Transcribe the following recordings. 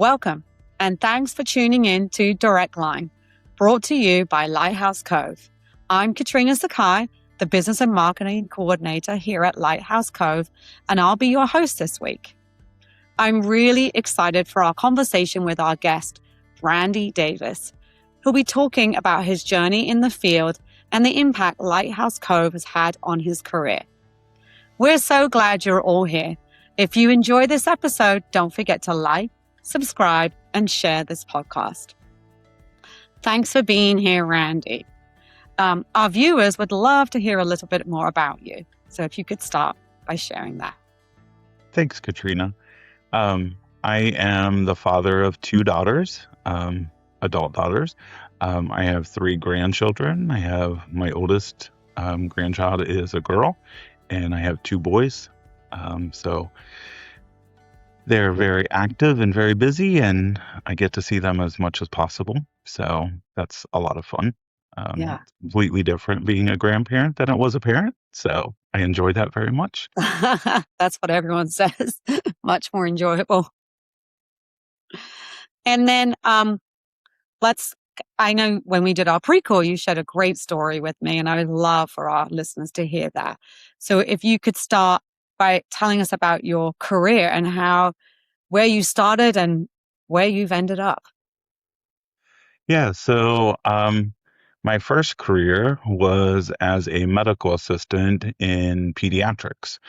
Welcome, and thanks for tuning in to DirectLine, brought to you by Lighthouse Cove. I'm Katrina Sacay, the Business and Marketing Coordinator here at Lighthouse Cove, and I'll be your host this week. I'm really excited for our conversation with our guest, Randy Davis, who'll be talking about his journey in the field and the impact Lighthouse Cove has had on his career. We're so glad you're all here. If you enjoy this episode, don't forget to like, subscribe, and share this podcast. Thanks for being here, Randy. Our viewers would love to hear a little bit more about you. So if you could start by sharing that. Thanks, Katrina. I am the father of two daughters, adult daughters. I have three grandchildren. I have my oldest grandchild is a girl, and I have two boys. So they're very active and very busy, and I get to see them as much as possible. So that's a lot of fun. Yeah. It's completely different being a grandparent than it was a parent. So I enjoy that very much. That's what everyone says. Much more enjoyable. And then I know when we did our pre-call, you shared a great story with me, and I would love for our listeners to hear that. So if you could start by telling us about your career and where you started and where you've ended up. Yeah. So my first career was as a medical assistant in pediatrics.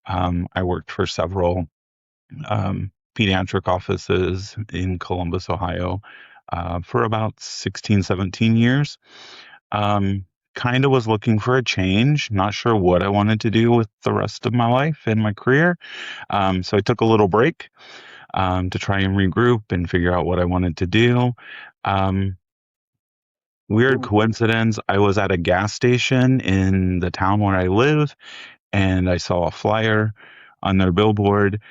I worked for several pediatric offices in Columbus, Ohio, for about 16, 17 years. Kind of was looking for a change, not sure what I wanted to do with the rest of my life and my career. So I took a little break to try and regroup and figure out what I wanted to do. Weird coincidence, I was at a gas station in the town where I live, and I saw a flyer on their billboard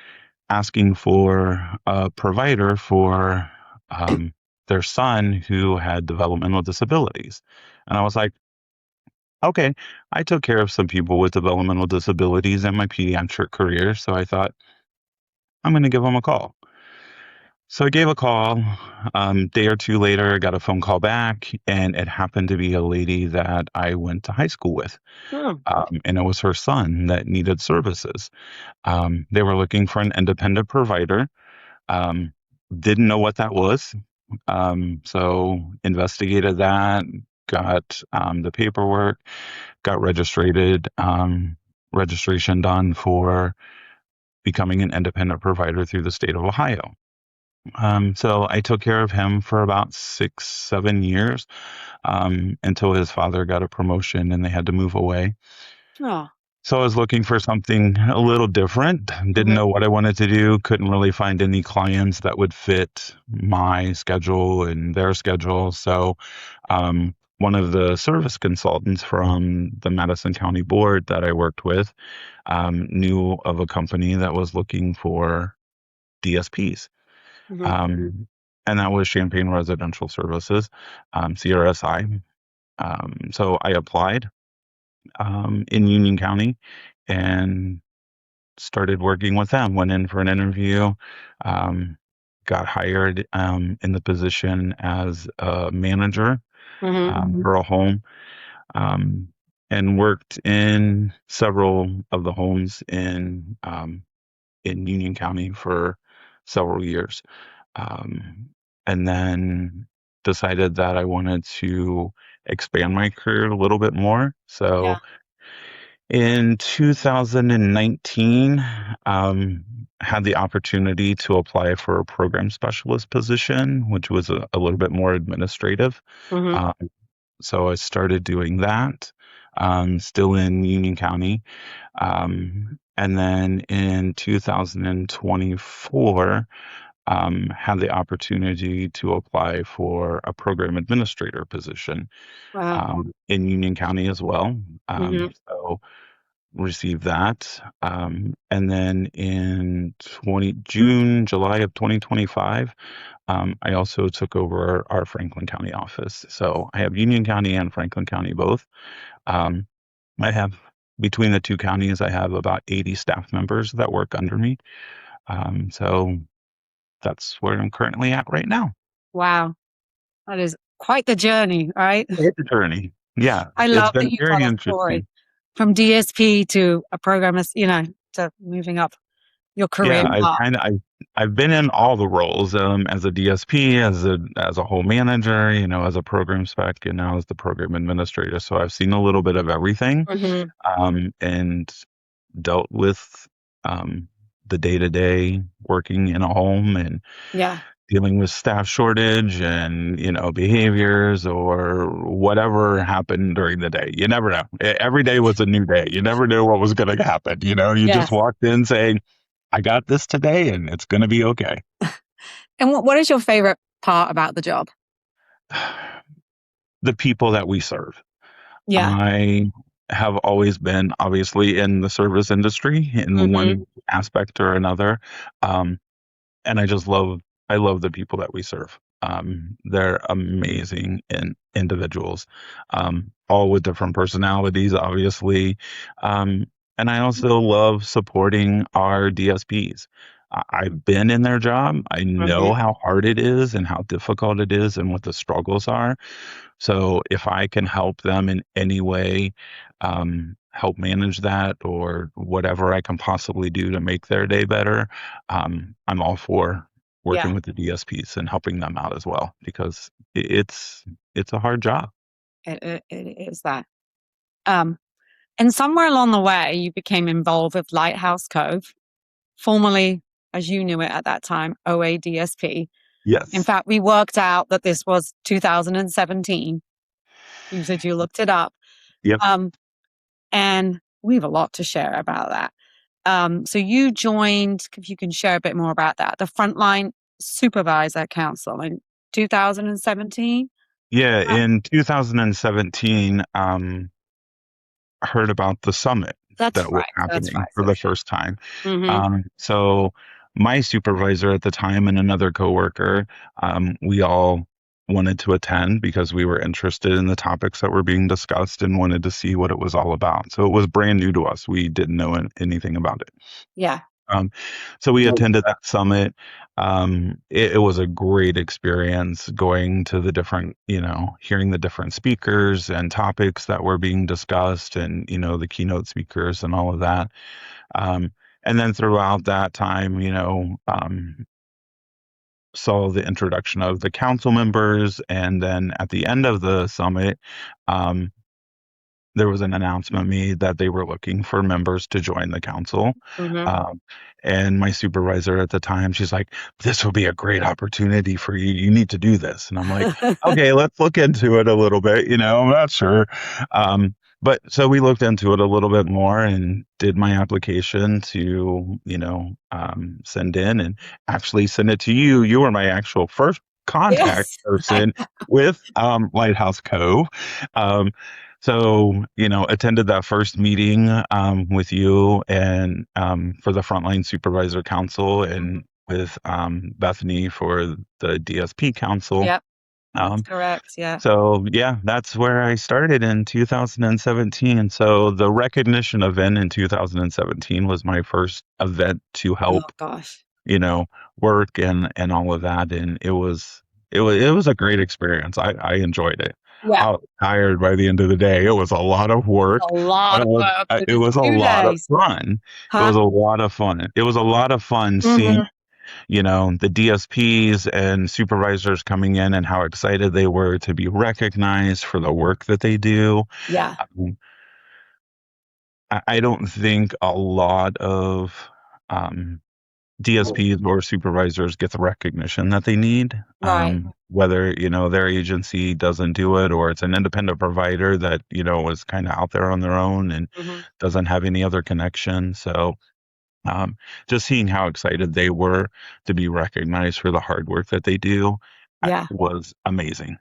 asking for a provider for their son who had developmental disabilities. And I was like, okay, I took care of some people with developmental disabilities in my pediatric career, so I thought, I'm going to give them a call. So I gave a call. Day or two later, I got a phone call back, and it happened to be a lady that I went to high school with. And it was her son that needed services. They were looking for an independent provider. Didn't know what that was. So investigated that, got the paperwork, got registration done for becoming an independent provider through the state of Ohio. So I took care of him for about 6, 7 years until his father got a promotion and they had to move away. Oh. So I was looking for something a little different. Didn't know what I wanted to do. Couldn't really find any clients that would fit my schedule and their schedule. So one of the service consultants from the Madison County Board that I worked with knew of a company that was looking for DSPs. And that was Champaign Residential Services, CRSI. So I applied in Union County and started working with them. Went in for an interview, got hired in the position as a manager for a home, and worked in several of the homes in Union County for several years. And then decided that I wanted to expand my career a little bit more. So in 2019, had the opportunity to apply for a program specialist position, which was a little bit more administrative. So I started doing that, still in Union County. And then in 2024, had the opportunity to apply for a program administrator position in Union County as well. So received that. And then in July of 2025, I also took over our Franklin County office. So I have Union County and Franklin County both. I have, between the two counties, I have about 80 staff members that work under me. So that's where I'm currently at right now. Wow. That is quite the journey, right? It's a journey. Yeah, I it's love that been you very tell a story interesting. from DSP to a programmer, to moving up your career Yeah, path. I've been in all the roles, as a DSP, as a whole manager, as a program spec, and now as the program administrator. So I've seen a little bit of everything, Hmm. and dealt with the day to day working in a home and Yeah. dealing with staff shortage and behaviors or whatever happened during the day. You never know. Every day was a new day. You never knew what was going to happen. You just Yes. walked in saying, I got this today and it's going to be okay. And what is your favorite part about the job? The people that we serve. Yeah. I have always been obviously in the service industry in Hmm. one aspect or another. Um, and I love the people that we serve. They're amazing individuals, all with different personalities, obviously. Um, and I also love supporting our DSPs. I've been in their job. I know Hmm. how hard it is and how difficult it is and what the struggles are. So if I can help them in any way, help manage that or whatever I can possibly do to make their day better, I'm all for working Yeah. with the DSPs and helping them out as well because it's a hard job. It is that. Um, and somewhere along the way, you became involved with Lighthouse Cove, formerly, as you knew it at that time, OADSP. In Yes. fact, we worked out that this was 2017. You said you looked it up. Yep. Um, and we have a lot to share about that. So you joined, if you can share a bit more about that, the Frontline Supervisor Council in 2017. Yeah. Uh, In 2017, heard about the summit That's that was right. That's happening right. for the first time. Mm-hmm. So my supervisor at the time and another coworker, we all wanted to attend because we were interested in the topics that were being discussed and wanted to see what it was all about. So it was brand new to us. We didn't know anything about it. Yeah. Um, so we attended that summit. It was a great experience going to the different, hearing the different speakers and topics that were being discussed and, the keynote speakers and all of that. Um, and then throughout that time, saw the introduction of the council members. And then at the end of the summit, um, there was an announcement made that they were looking for members to join the council. Mm-hmm. Um, and my supervisor at the time, she's like, this will be a great opportunity for you. You need to do this. And I'm like, okay, let's look into it a little bit. I'm not sure. But so we looked into it a little bit more and did my application to, send in and actually send it to you. You were my actual first contact Yes. person with Lighthouse Cove. Um, so, attended that first meeting with you and for the Frontline Supervisor Council and with Bethany for the DSP Council. Yep. That's Um, correct. Yeah. so, yeah, that's where I started in 2017. So, the recognition event in 2017 was my first event to Oh help, gosh. you know, work and all of that. And it was a great experience. I enjoyed it. Yeah. I was tired by the end of the day. It was a lot of work, A lot but of work it within was a two lot of days. fun. It Huh? was a lot of fun. It was a lot of fun seeing, Hmm. the DSPs and supervisors coming in and how excited they were to be recognized for the work that they do. Yeah. Um, I don't think a lot of um, DSPs or supervisors get the recognition that they need. Right. Whether, their agency doesn't do it or it's an independent provider that, is kind of out there on their own and Hmm. doesn't have any other connection. So, just seeing how excited they were to be recognized for the hard work that they do Yeah. was amazing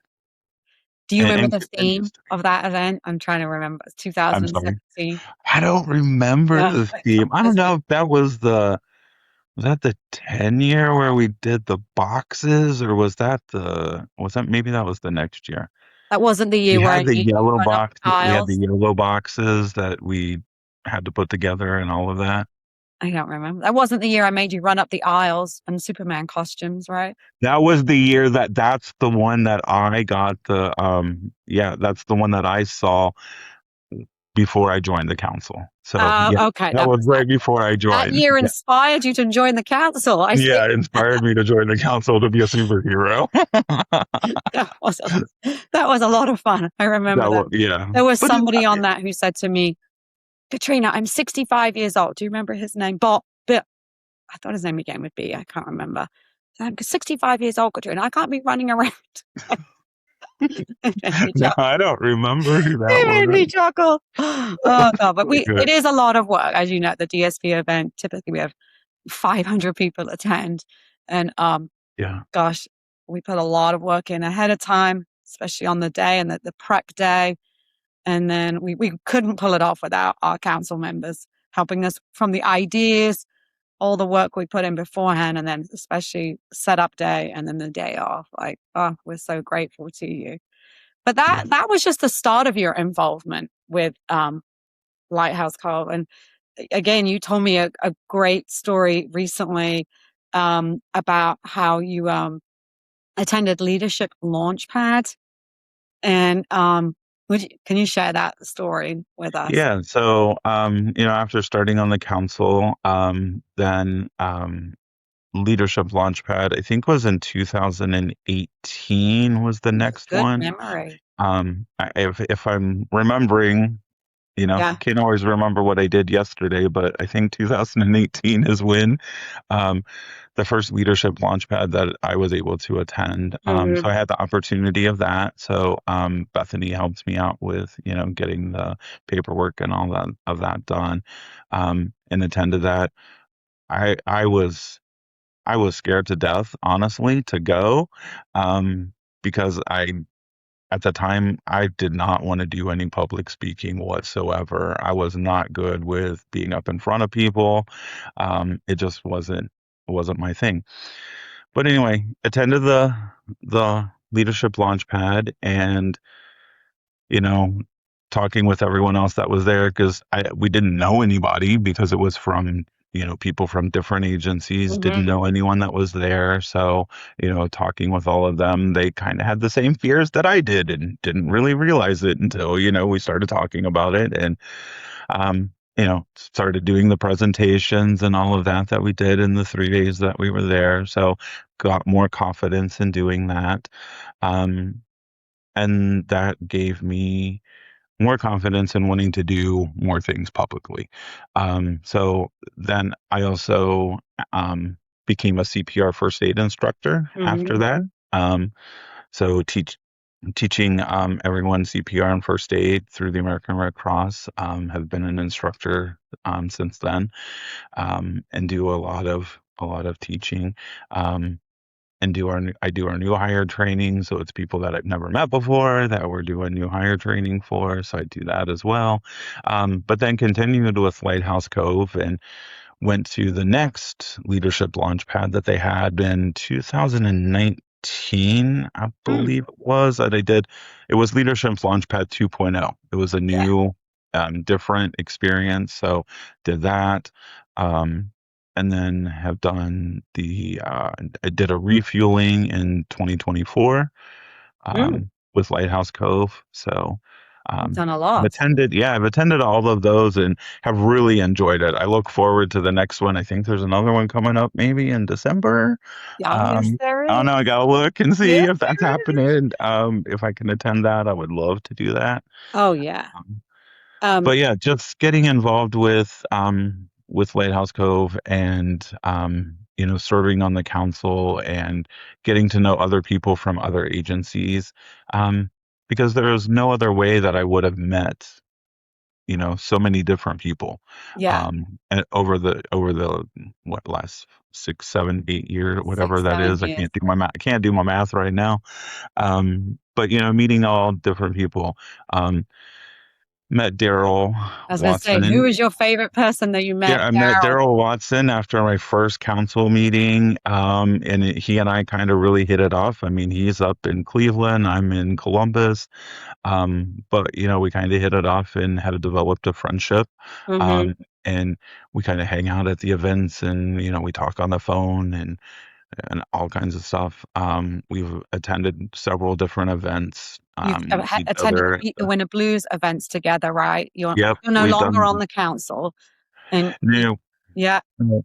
Do you remember and the continues theme to be. of that event? I'm trying to remember. It's I'm sorry. 2017. I don't remember No, the it's theme. I don't that's know if that was that the 10 year where we did the boxes, or was that maybe that was the next year? that wasn't the We year where had the you yellow put up box. We had the tiles. yellow boxes that we had to put together and all of that. I don't remember. That wasn't the year I made you run up the aisles in Superman costumes, right? That was the year that's the one that I got that's the one that I saw before I joined the council. So yeah, Okay, that that was was right before I that joined. year Yeah. inspired you to join the council. I see. Yeah, it inspired me to join the council to be a superhero. That was that was a lot of fun. I remember That that. was, yeah. There was But somebody on that who said to me, Katrina, I'm 65 years old. Do you remember his name? But I thought his name began with B. I can't remember. So I'm 65 years old, Katrina. I can't be running around. no, I don't remember who that It made me was. chuckle. Oh God! But Okay. it is a lot of work, as you know. At the DSP event, typically we have 500 people attend, and Yeah. gosh, we put a lot of work in ahead of time, especially on the day and the prep day. And then we couldn't pull it off without our council members helping us from the ideas, all the work we put in beforehand, and then especially setup day and then the day off. Like, oh, we're so grateful to you. But Yeah. that was just the start of your involvement with Lighthouse Cove. And again, you told me a great story recently about how you attended Leadership LAUNCHpad. And can you share that story with us? Yeah. So, after starting on the council, then Leadership Launchpad, I think was in 2018 was the next Good one. memory. If I'm remembering, Yeah. can't always remember what I did yesterday, but I think 2018 is when um, the first Leadership Launchpad that I was able to attend. So I had the opportunity of that. So Bethany helped me out with, getting the paperwork and all that done, and attended that. I was scared to death, honestly, to go, because at the time, I did not want to do any public speaking whatsoever. I was not good with being up in front of people. It just wasn't my thing. But anyway, attended the Leadership Launchpad, and you know, talking with everyone else that was there, because we didn't know anybody, because it was from people from different agencies, didn't know anyone that was there. So talking with all of them, they kind of had the same fears that I did, and didn't really realize it until we started talking about it, and started doing the presentations and all of that we did in the 3 days that we were there. So got more confidence in doing that. Um, and that gave me more confidence in wanting to do more things publicly. So then I also became a CPR first aid instructor after that. So teaching everyone CPR and first aid through the American Red Cross. Have been an instructor since then, and do a lot of teaching. And I do our new hire training. So it's people that I've never met before that we're doing new hire training for. So I do that as well. But then continued with Lighthouse Cove, and went to the next Leadership Launchpad that they had in 2019, I believe it was, that I did. It was Leadership Launchpad 2.0. It was a new, different experience. So did that. And then have done I did a refueling in 2024 with Lighthouse Cove. So You've done a I've lot. attended all of those and have really enjoyed it. I look forward to the next one. I think there's another one coming up maybe in December. Oh, yes, there I don't is. know. I gotta look and see Yes, if that's there is. happening. If I can attend that, I would love to do that. Oh, yeah. Um, Um, but yeah, just getting involved with Lighthouse Cove, and serving on the council, and getting to know other people from other agencies, because there was no other way that I would have met so many different people, yeah, and over the what, last 6, 7, 8 years, whatever six, that seven is. years. I can't do my math right now. But meeting all different people. Met Daryl I was going to say, who Watson. was your favorite person that you met? Yeah, I met Daryl. Daryl Watson after my first council meeting, and he and I kind of really hit it off. I mean, he's up in Cleveland, I'm in Columbus, but we kind of hit it off and had developed a friendship. and we kind of hang out at the events, and we talk on the phone and all kinds of stuff. We've attended several different events. You've Each attended the other. Beat the Winner Blues events together, right? Yep, You're no we've longer done. on the council, and No, yeah.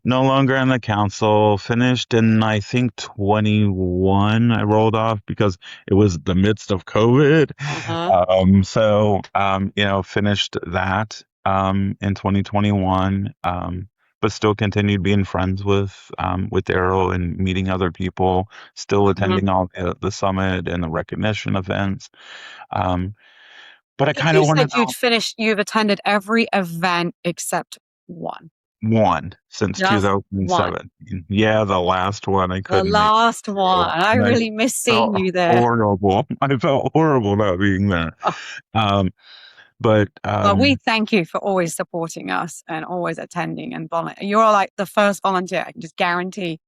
no longer in the council. Finished in, I think, 21. I rolled off because it was the midst of COVID. Uh-huh. Finished that in 2021. But still continued being friends with Daryl and meeting other people. Still Mhm. attending all the summit and the recognition events. Um, but I If kind you of want to said know. you've attended every event except one. One since Just one. 2017. Yeah, the last one I The couldn't make last it one. through, I and I really miss seeing felt you there. horrible. I felt horrible not being there. Oh, Um, but well, we thank you for always supporting us and always attending and volunteer. You're like the first volunteer. I can just guarantee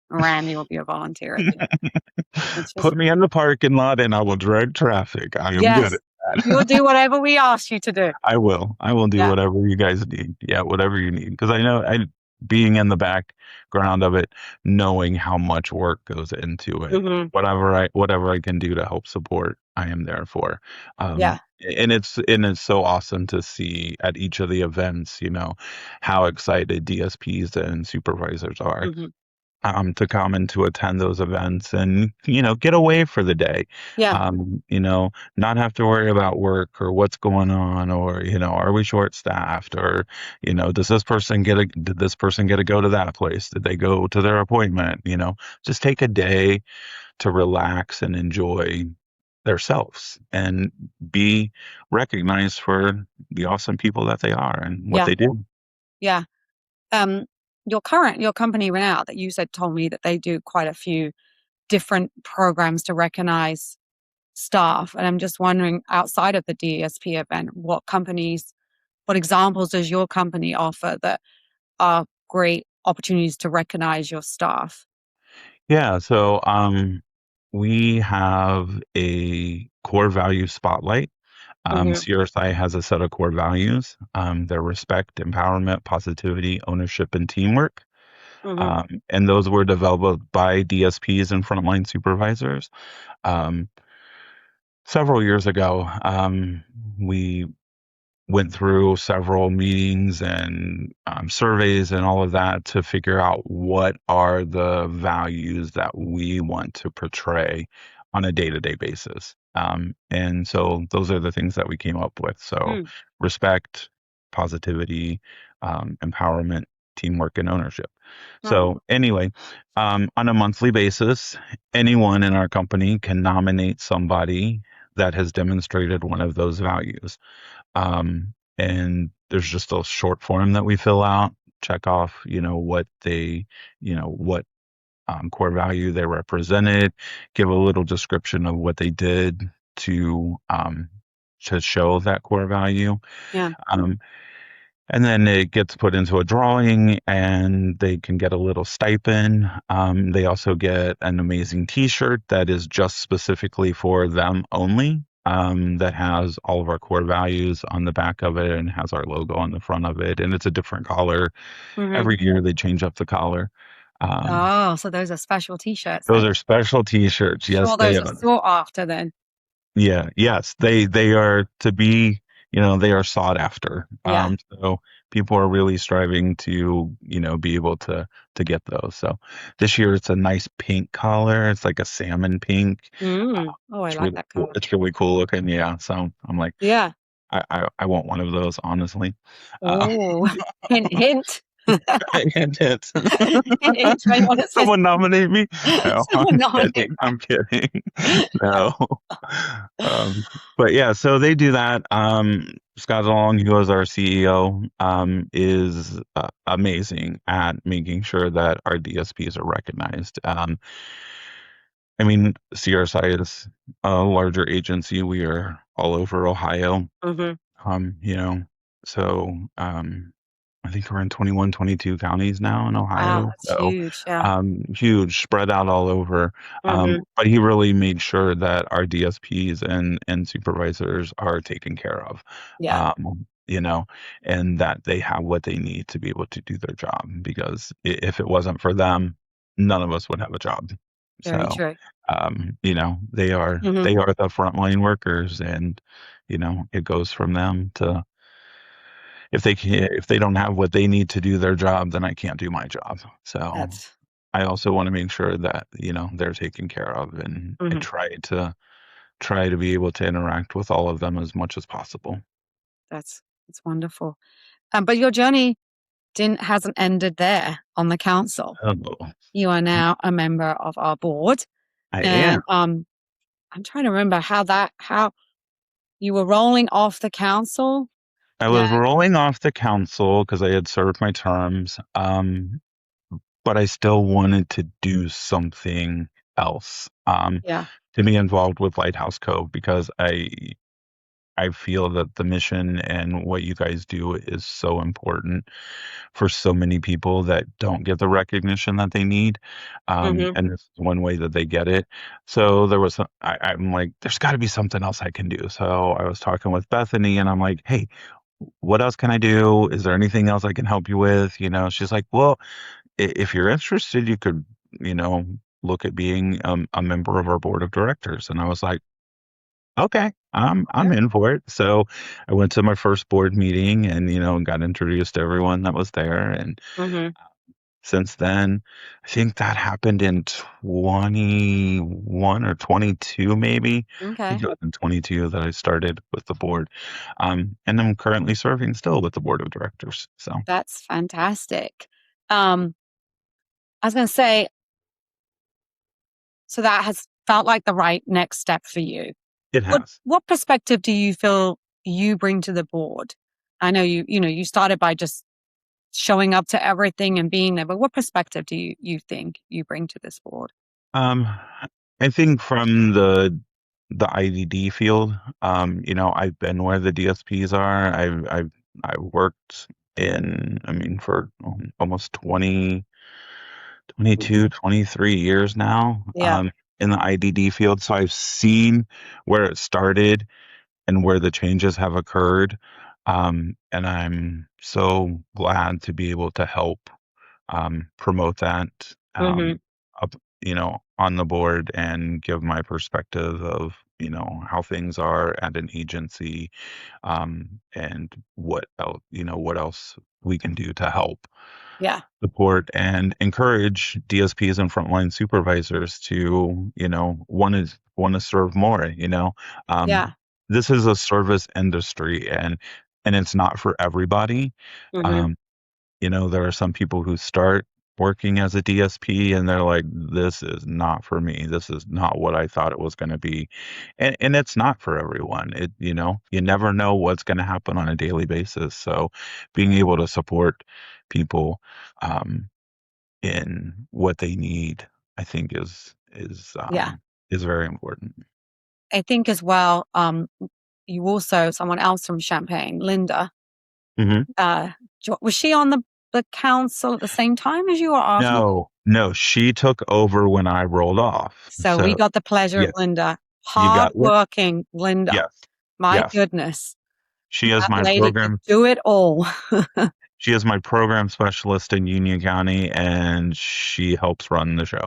Randy will be a volunteer at the end. It's just, put me in the parking lot and I will direct traffic. I am good yes, at you'll that. do whatever we ask you to do. I will. I will do Yeah. whatever you guys need. Yeah, whatever you need. Because I know being in the background of it, knowing how much work goes into it. Hmm. Whatever I can do to help support, I am there for. Yeah. And it's so awesome to see at each of the events, how excited DSPs and supervisors are Hmm. to come and to attend those events and get away for the day, Yeah. not have to worry about work or what's going on, or are we short staffed, or did this person get to go to that place, did they go to their appointment, just take a day to relax and enjoy themselves and be recognized for the awesome people that they are and what Yeah. they do. Yeah. Um, your company Renown that you said told me that they do quite a few different programs to recognize staff. And I'm just wondering, outside of the DSP event, what examples does your company offer that are great opportunities to recognize your staff? Yeah, so we have a core value spotlight. Hmm. CRSI has a set of core values. They're respect, empowerment, positivity, ownership, and teamwork. Hmm. And those were developed by DSPs and frontline supervisors. Um, Several years ago, we went through several meetings and surveys and all of that to figure out what are the values that we want to portray on a day-to-day basis. And so those are the things that we came up with. So Mm. respect, positivity, empowerment, teamwork, and ownership. Oh, So anyway, on a monthly basis, anyone in our company can nominate somebody that has demonstrated one of those values. And there's just a short form that we fill out, check off, what they, what core value they represented, give a little description of what they did to show that core value. yeah. Um, and then it gets put into a drawing and they can get a little stipend. They also get an amazing t-shirt that is just specifically for them only. That has all of our core values on the back of it and has our logo on the front of it. And it's a different color. Hmm. Every year they change up the color. Um, Oh, so those are special t-shirts those then. are special t-shirts. Yes, Sure, they those are are. sought after then. Yeah, yes, they are to be, they are sought after. Yeah. So people are really striving to, be able to get those. So this year it's a nice pink color. It's like a salmon pink. Mm. Oh, I It's like really that cool. color. It's really cool looking. Yeah. So I'm like, Yeah. I want one of those, honestly. Uh, Oh, hint, hint. and it's Hint, hint. If anyone says someone nominate me. No, someone nominate. I'm kidding. No. But yeah, so they do that. Scott Long, who is our CEO, is amazing at making sure that our DSPs are recognized. I mean, CRSI is a larger agency. We are all over Ohio. Hmm. Um, you know, so I think we're in 21, 22 counties now in Wow, Ohio. that's So huge. Yeah. huge, spread out all over. Hmm. But he really made sure that our DSPs and supervisors are taken care of. Yeah. Um, and that they have what they need to be able to do their job. Because if it wasn't for them, none of us would have a job. Very So, true. they are Hmm. the frontline workers, and it goes from them to if they don't have what they need to do their job, then I can't do my job. So That's I also want to make sure that they're taken care of, and I mhm. try to be able to interact with all of them as much as possible. That's wonderful. But your journey hasn't ended there on the council. Oh, You are now a member of our board, I am. and I'm trying to remember how you were rolling off the council. I Yeah, was rolling off the council because I had served my terms, but I still wanted to do something else, yeah, to be involved with Lighthouse Cove, because I feel that the mission and what you guys do is so important for so many people that don't get the recognition that they need. hmm, And this is one way that they get it. So I'm like, there's got to be something else I can do. So I was talking with Bethany, and I'm like, hey, what else can I do? Is there anything else I can help you with? She's like, well, if you're interested, you could, you know, look at being a member of our board of directors. And I was like, okay, I'm yeah, in for it. So I went to my first board meeting, and got introduced to everyone that was there. And hmm, since then, I think that happened in 21 or 22, maybe. I think okay, it was in 22 that I started with the board. And I'm currently serving still with the board of directors. So that's fantastic. Um, I was going to say, so that has felt like the right next step for you. it What has. what perspective do you feel you bring to the board? I know you started by just showing up to everything and being there, but what perspective do you think you bring to this board? Um, I think from the IDD field, I've been where the DSPs are. I've worked for almost 23 years now, Yeah. in the IDD field. So I've seen where it started and where the changes have occurred. And I'm so glad to be able to help promote that, Hmm. up, on the board, and give my perspective of, how things are at an agency, and what else we can do to help Yeah. support and encourage DSPs and frontline supervisors to, want to serve more. Yeah. This is a service industry, and it's not for everybody. Hmm. Um, there are some people who start working as a DSP, and they're like, this is not for me. This is not what I thought it was going to be. And it's not for everyone. You never know what's going to happen on a daily basis. So being able to support people, um, in what they need, I think Yeah. is very important. I think as well, you also, someone else from Champaign, Linda, Hmm. was she on the council at the same time as you or after? No, no, she took over when I rolled off. So we So got the pleasure of yes, Linda, you got it. hardworking Linda. Yes, My yes. goodness, She is that my lady could program do it all. She is my program specialist in Union County, and she helps run the show.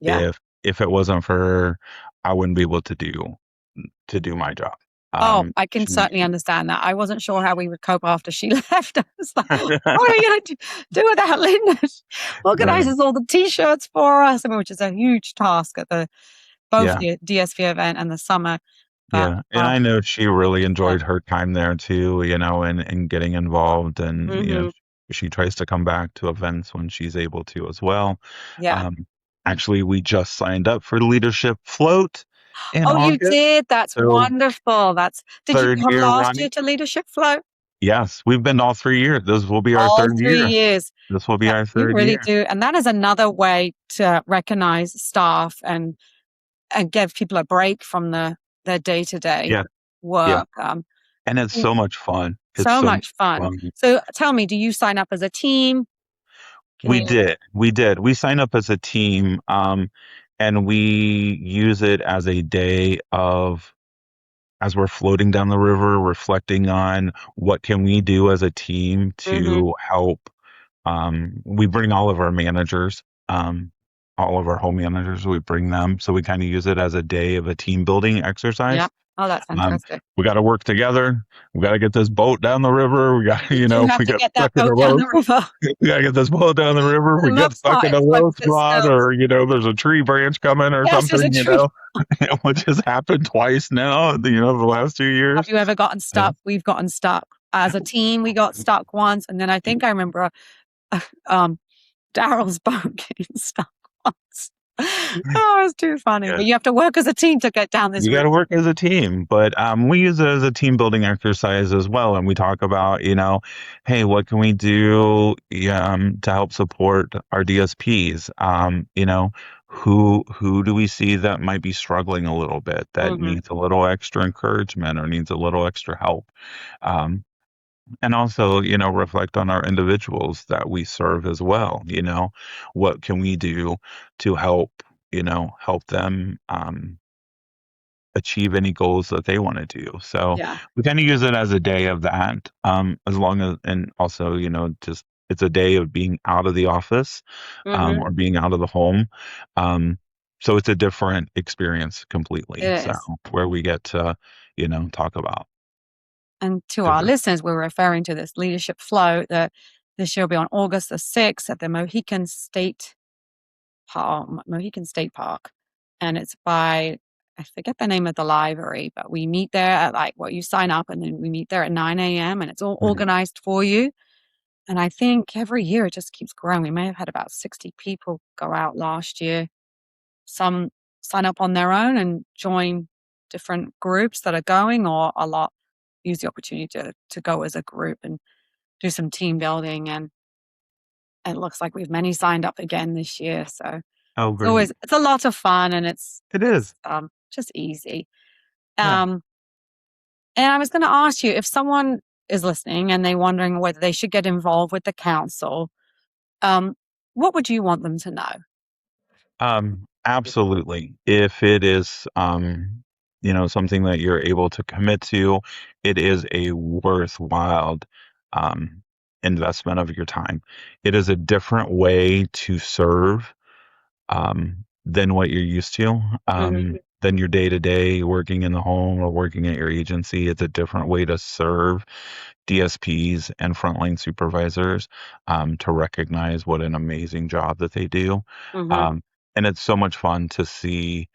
Yeah. If it wasn't for her, I wouldn't be able to do my job. Oh, I can She certainly understand that. I wasn't sure how we would cope after she left. I was like, what are we going to do without Linda? She Right. organizes all the T-shirts for us, which is a huge task at both Yeah, the DSV event and the summer. But yeah, and I know she really yeah, enjoyed her time there too, and getting involved, and hmm, she tries to come back to events when she's able to as well. yeah. Um, Actually, we just signed up for Leadership Float in Oh, you August, did? That's so wonderful. Did you third come year last running. year to Leadership Flow? Yes, we've been all 3 years. This will be our All third 3 year. years. This will be Yeah, our you third really year. do. And that is another way to recognize staff and give people a break from their day-to-day Yeah, yeah, work. and it's Mm, so much fun. It's so so much much fun. fun. So tell me, do you sign up as a team? Can We you did. We did. We sign up as a team, and we use it as a day of as we're floating down the river, reflecting on what can we do as a team Mm-hmm. to help. We bring all of our managers, all of our home managers, we bring them. So we kind of use it as a day of a team building Yeah. exercise. Oh, that's Um, fantastic. we got to work together. We got to get this boat down the river. We got, You do have we to get get stuck that in a boat down low, the river. we got to get this boat down the river. It We get looks stuck in like, a but low it's spot still, or, there's a tree branch coming or yes, there's a something, tree. which has happened twice now, the last 2 years. Have you ever gotten stuck? We've gotten stuck as a team. We got stuck once, and then I think I remember um, Daryl's boat getting stuck once. Oh, it's too funny. Yeah. But you have to work as a team to get down this You got to river. work as a team, but we use it as a team building exercise as well. And we talk about, hey, what can we do to help support our DSPs? Who do we see that might be struggling a little bit, that Mm-hmm. needs a little extra encouragement or needs a little extra help? Um, and also, reflect on our individuals that we serve as well. What can we do to help, help them achieve any goals that they want to do. So Yeah. we kind of use it as a day of that. As long as, and also, just it's a day of being out of the office, Mm-hmm. or being out of the home. Um, so it's a different experience completely. It So is. where we get to, talk about And to our different. listeners, we're referring to this leadership float that this year will be on August the 6th at the Mohican State Park. And it's by, I forget the name of the library, but we meet there at you sign up and then we meet there at 9 a.m. and it's all Mhm. organized for you. And I think every year it just keeps growing. We may have had about 60 people go out last year. Some sign up on their own and join different groups that are going, or a lot use the opportunity to go as a group and do some team building. And it looks like we've many signed up again this year. So Oh, great. it's a lot of fun and It it's is. just easy. Yeah. And I was going to ask you, if someone is listening and they're wondering whether they should get involved with the council, um, what would you want them to know? Absolutely. If it is, something that you're able to commit to, it is a worthwhile, um, investment of your time. It is a different way to serve, than what you're used to, Mm-hmm. than your day to day working in the home or working at your agency. It's a different way to serve DSPs and frontline supervisors, to recognize what an amazing job that they do. Mm-hmm. Um, and it's so much fun to see,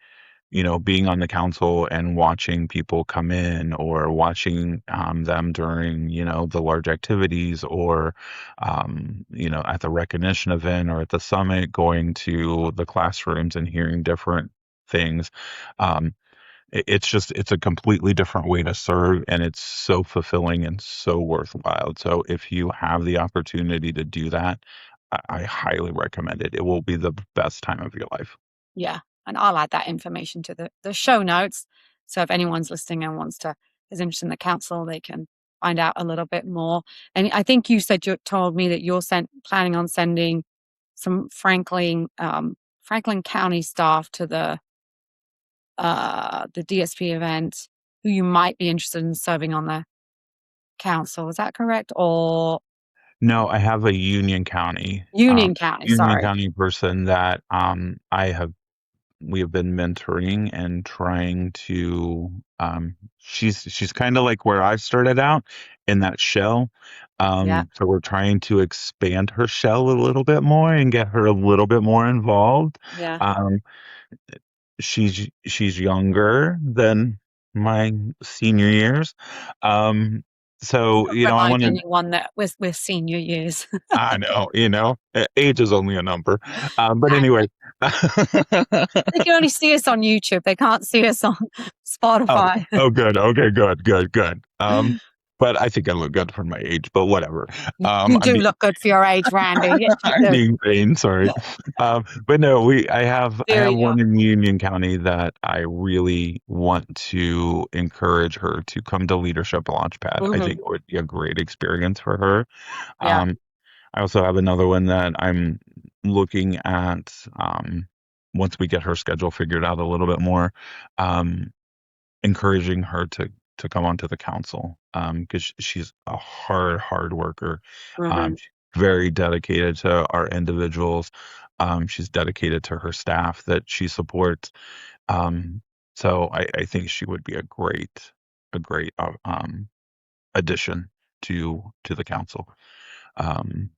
being on the council and watching people come in or watching them during, the large activities or, at the recognition event or at the summit, going to the classrooms and hearing different things. Um, it's a completely different way to serve, and it's so fulfilling and so worthwhile. So if you have the opportunity to do that, I highly recommend it. It will be the best time of your life. Yeah. And I'll add that information to the show notes. So if anyone's listening and is interested in the council, they can find out a little bit more. And I think you told me that you're planning on sending some Franklin County staff to the DSP event who you might be interested in serving on the council. Is that correct? Or No, I have a Union County, Union sorry. County person that we have been mentoring and trying to, she's kind of like where I started out in that shell. Yeah. So we're trying to expand her shell a little bit more and get her a little bit more involved. Yeah. Um, she's younger than my senior years. So, Don't I remind want to, anyone that we're senior years. I know, age is only a number. But anyway. They can only see us on YouTube. They can't see us on Oh, Spotify. oh, good. Okay, good, good, good. But I think I look good for my age, but whatever. You I'm do look good for your age, Randy. Yes, you I'm do. being vain, sorry. But no, I Very have young. one in Union County that I really want to encourage her to come to Leadership LAUNCHpad. I Hmm. think it would be a great experience for her. Yeah. Um, I also have another one that I'm looking at, once we get her schedule figured out a little bit more. Um, encouraging her to come onto the council, because she's a hard worker. Mm-hmm. She's very dedicated to our individuals. She's dedicated to her staff that she supports. Um, so I think she would be a great addition to the council. Um,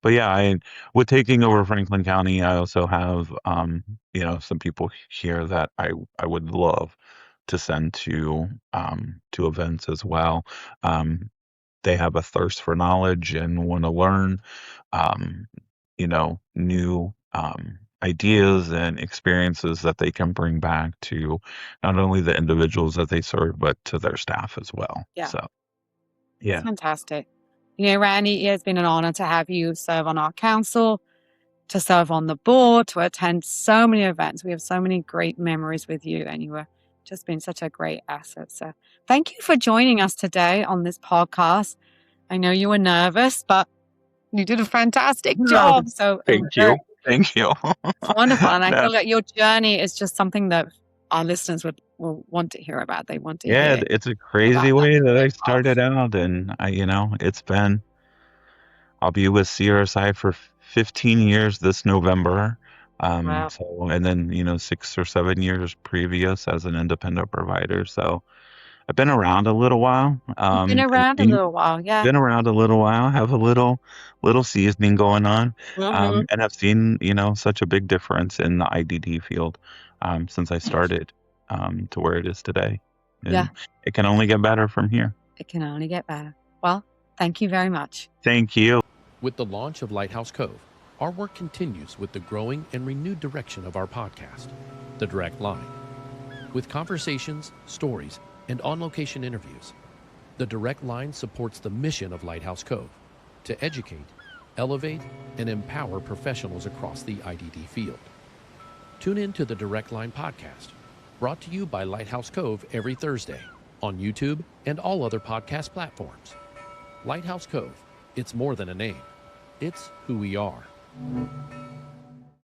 but yeah, with taking over Franklin County, I also have some people here that I would love to send to events as well. They have a thirst for knowledge and want to learn, um, new ideas and experiences that they can bring back to not only the individuals that they serve, but to their staff as well. Yeah, So, it's yeah. fantastic. Randy, it has been an honor to have you serve on our council, to serve on the board, to attend so many events. We have so many great memories with you, and you have just been such a great asset. So thank you for joining us today on this podcast. I know you were nervous, but you did a fantastic No, job. So thank you. Thank you. it's wonderful. And I No, feel like your journey is just something that our listeners will want to hear about. They want to yeah, hear it's a about crazy that way that I path. started out, and I'll be with CRSI for 15 years this November. Wow. So, and then, 6 or 7 years previous as an independent provider. So I've been around a little while. You've been around a little while. Yeah. Been around a little while, have a little seasoning going on, Mm-hmm. and I've seen, such a big difference in the IDD field, since I started, to where it is today. Yeah. And it can only get better from here. It can only get better. Well, thank you very much. Thank you. With the launch of Lighthouse Cove, our work continues with the growing and renewed direction of our podcast, The Direct Line. With conversations, stories, and on-location interviews, The Direct Line supports the mission of Lighthouse Cove to educate, elevate, and empower professionals across the IDD field. Tune in to the Direct Line podcast, brought to you by Lighthouse Cove every Thursday on YouTube and all other podcast platforms. Lighthouse Cove, it's more than a name. It's who we are.